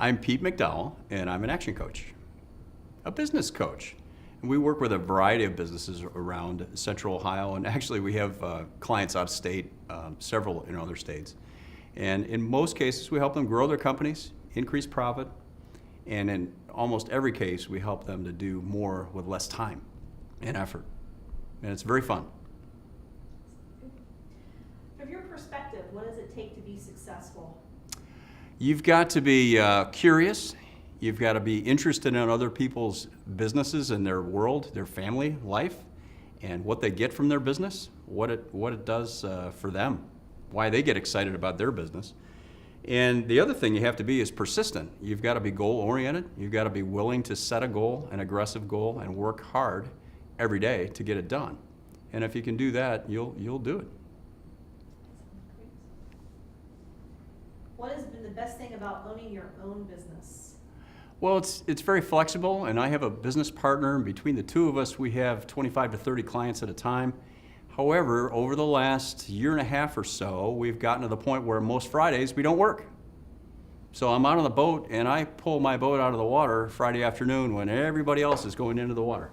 I'm Pete McDowell, and I'm an action coach, a business coach. And we work with a variety of businesses around Central Ohio, and actually we have clients out of state, several in other states. And in most cases, we help them grow their companies, increase profit, and in almost every case, we help them to do more with less time and effort. And it's very fun. From your perspective, what does it take to be successful? You've got to be curious. You've got to be interested in other people's businesses and their world, their family life, and what they get from their business, what it does for them, why they get excited about their business. And the other thing you have to be is persistent. You've got to be goal-oriented. You've got to be willing to set a goal, an aggressive goal, and work hard every day to get it done. And if you can do that, you'll do it. What has been the best thing about owning your own business? Well, it's very flexible, and I have a business partner, and between the two of us, we have 25 to 30 clients at a time. However, over the last year and a half or so, we've gotten to the point where most Fridays we don't work. So I'm out on the boat, and I pull my boat out of the water Friday afternoon when everybody else is going into the water.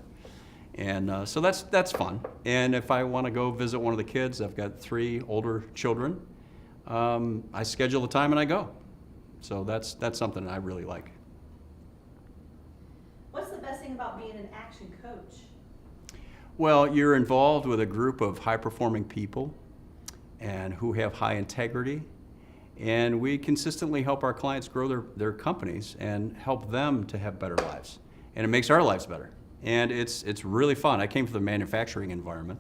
And so that's fun. And if I want to go visit one of the kids, I've got 3 older children, I schedule the time and I go. So that's something I really like. What's the best thing about being an action coach? Well, you're involved with a group of high-performing people and who have high integrity, and we consistently help our clients grow their companies and help them to have better lives. And it makes our lives better. And it's really fun. I came from the manufacturing environment,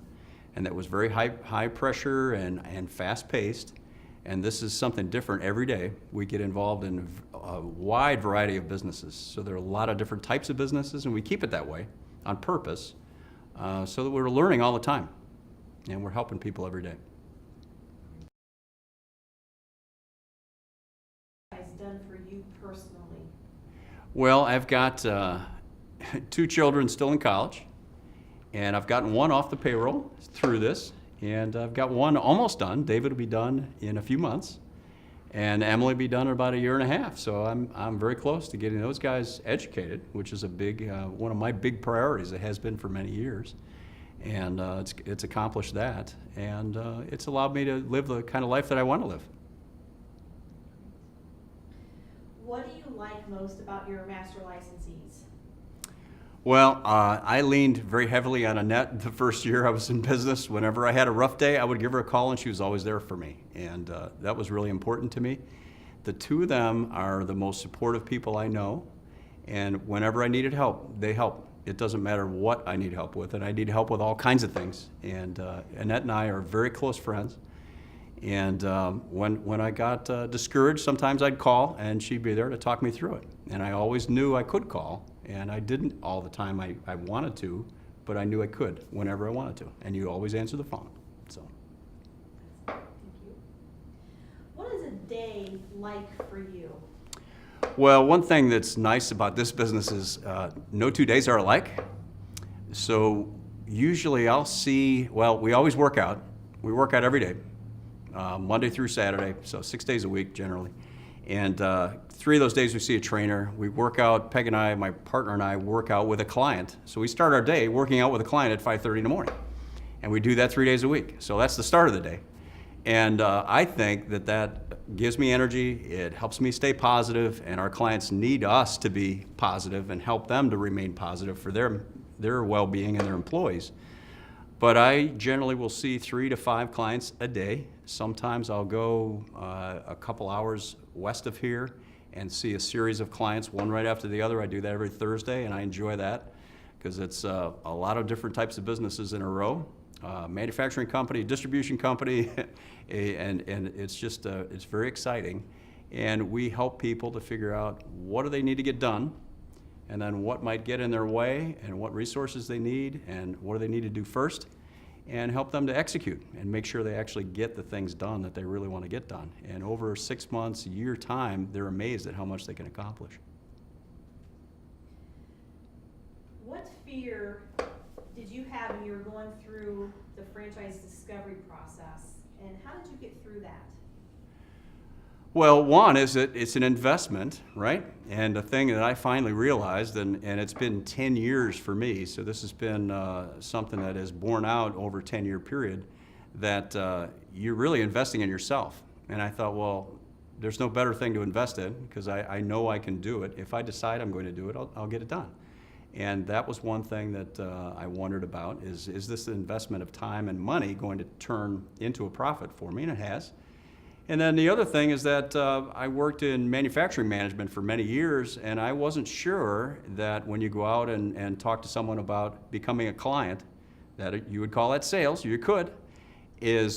and that was very high pressure and fast-paced. And this is something different every day. We get involved in a wide variety of businesses. So there are a lot of different types of businesses, and we keep it that way on purpose so that we're learning all the time, and we're helping people every day. What has done for you personally? Well, I've got 2 children still in college, and I've gotten one off the payroll through this. And I've got one almost done. David will be done in a few months, and Emily will be done in about a year and a half. So I'm very close to getting those guys educated, which is a big one of my big priorities. It has been for many years, and it's accomplished that, and it's allowed me to live the kind of life that I want to live. What do you like most about your master licensees? Well, I leaned very heavily on Annette the first year I was in business. Whenever I had a rough day, I would give her a call, and she was always there for me. And that was really important to me. The 2 of them are the most supportive people I know. And whenever I needed help, they help. It doesn't matter what I need help with, and I need help with all kinds of things. And Annette and I are very close friends. And when I got discouraged, sometimes I'd call, and she'd be there to talk me through it. And I always knew I could call. And I didn't all the time I wanted to, but I knew I could whenever I wanted to. And you always answer the phone. So. Thank you. What is a day like for you? Well, one thing that's nice about this business is no 2 days are alike. So usually I'll see, well, we always work out. We work out every day, Monday through Saturday, so 6 days a week generally. And 3 of those days we see a trainer. We work out, Peg and I, my partner and I, work out with a client. So we start our day working out with a client at 5:30 in the morning. And we do that 3 days a week. So that's the start of the day. And I think that gives me energy, it helps me stay positive, and our clients need us to be positive and help them to remain positive for their well-being and their employees. But I generally will see 3 to 5 clients a day. Sometimes I'll go a couple hours west of here and see a series of clients, one right after the other. I do that every Thursday, and I enjoy that because it's a lot of different types of businesses in a row. Manufacturing company, distribution company, and it's just, it's very exciting. And we help people to figure out what do they need to get done, and then what might get in their way, and what resources they need, and what do they need to do first, and help them to execute and make sure they actually get the things done that they really want to get done. And over 6 months, a year time, they're amazed at how much they can accomplish. What fear did you have when you were going through the franchise discovery process, and how did you get through that? Well, one is that it's an investment, right? And the thing that I finally realized, and it's been 10 years for me, so this has been something that has borne out over a 10-year period, that you're really investing in yourself. And I thought, well, there's no better thing to invest in, because I know I can do it. If I decide I'm going to do it, I'll get it done. And that was one thing that I wondered about, is this investment of time and money going to turn into a profit for me? And it has. And then the other thing is that I worked in manufacturing management for many years, and I wasn't sure that when you go out and talk to someone about becoming a client, that you would call that sales, you could,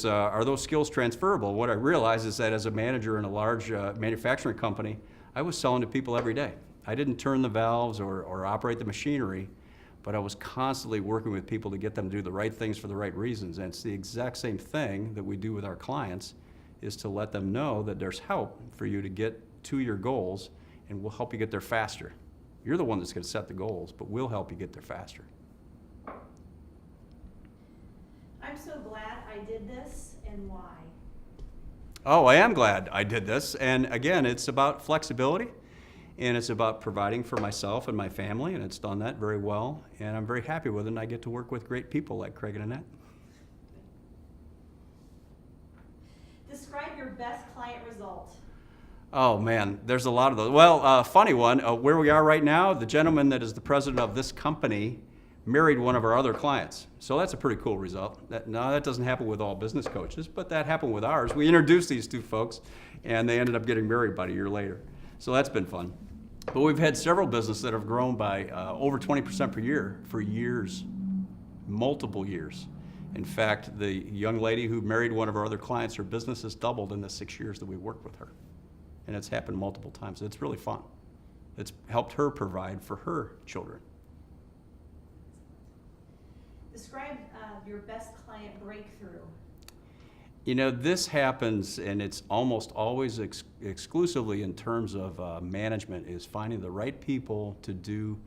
are those skills transferable? What I realized is that as a manager in a large manufacturing company, I was selling to people every day. I didn't turn the valves or operate the machinery, but I was constantly working with people to get them to do the right things for the right reasons. And it's the exact same thing that we do with our clients, is to let them know that there's help for you to get to your goals, and we'll help you get there faster. You're the one that's going to set the goals, but we'll help you get there faster. I'm so glad I did this, and why? Oh, I am glad I did this. And again, it's about flexibility, and it's about providing for myself and my family, and it's done that very well. And I'm very happy with it, and I get to work with great people like Craig and Annette. Describe your best client result. Oh man, there's a lot of those. Well, funny one, where we are right now, the gentleman that is the president of this company married one of our other clients. So that's a pretty cool result. Now that doesn't happen with all business coaches, but that happened with ours. We introduced these two folks, and they ended up getting married about a year later. So that's been fun. But we've had several businesses that have grown by over 20% per year for years, multiple years. In fact, the young lady who married one of our other clients, her business has doubled in the 6 years that we worked with her. And it's happened multiple times. It's really fun. It's helped her provide for her children. Describe your best client breakthrough. You know, this happens, and it's almost always exclusively in terms of management, is finding the right people to do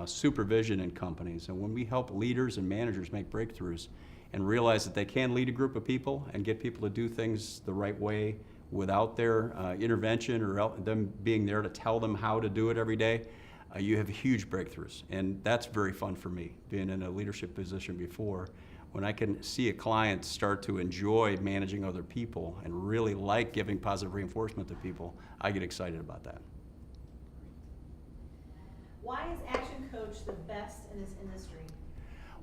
supervision in companies. And when we help leaders and managers make breakthroughs and realize that they can lead a group of people and get people to do things the right way without their intervention or them being there to tell them how to do it every day, you have huge breakthroughs. And that's very fun for me, being in a leadership position before. When I can see a client start to enjoy managing other people and really like giving positive reinforcement to people, I get excited about that. Why is ActionCOACH the best in this industry?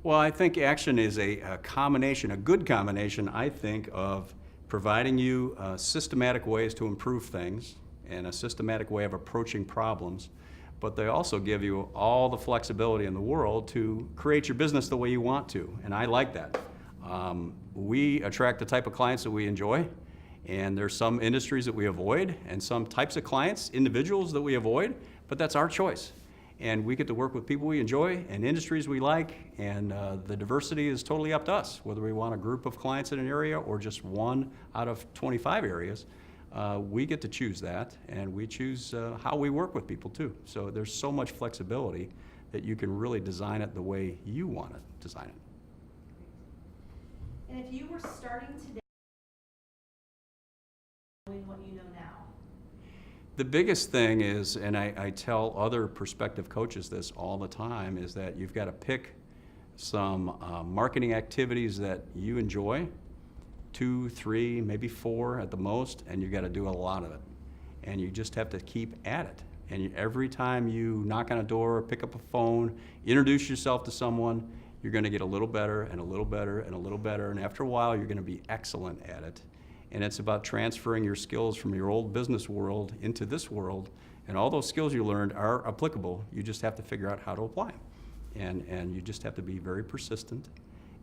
Well, I think Action is a combination, a good combination, I think, of providing you systematic ways to improve things and a systematic way of approaching problems, but they also give you all the flexibility in the world to create your business the way you want to, and I like that. We attract the type of clients that we enjoy, and there's some industries that we avoid and some types of clients, individuals that we avoid, but that's our choice. And we get to work with people we enjoy and industries we like, and the diversity is totally up to us, whether we want a group of clients in an area or just one out of 25 areas. We get to choose that, and we choose how we work with people too. So there's so much flexibility that you can really design it the way you want to design it. And if you were starting today, knowing what you know now? The biggest thing is, and I tell other prospective coaches this all the time, is that you've got to pick some marketing activities that you enjoy, 2, 3, maybe 4 at the most, and you've got to do a lot of it. And you just have to keep at it. And every time you knock on a door, pick up a phone, introduce yourself to someone, you're going to get a little better and a little better and a little better, and after a while you're going to be excellent at it. And it's about transferring your skills from your old business world into this world, and all those skills you learned are applicable. You just have to figure out how to apply them. And you just have to be very persistent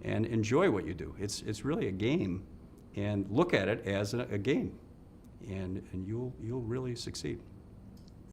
and enjoy what you do. It's really a game, and look at it as a game, and you'll really succeed.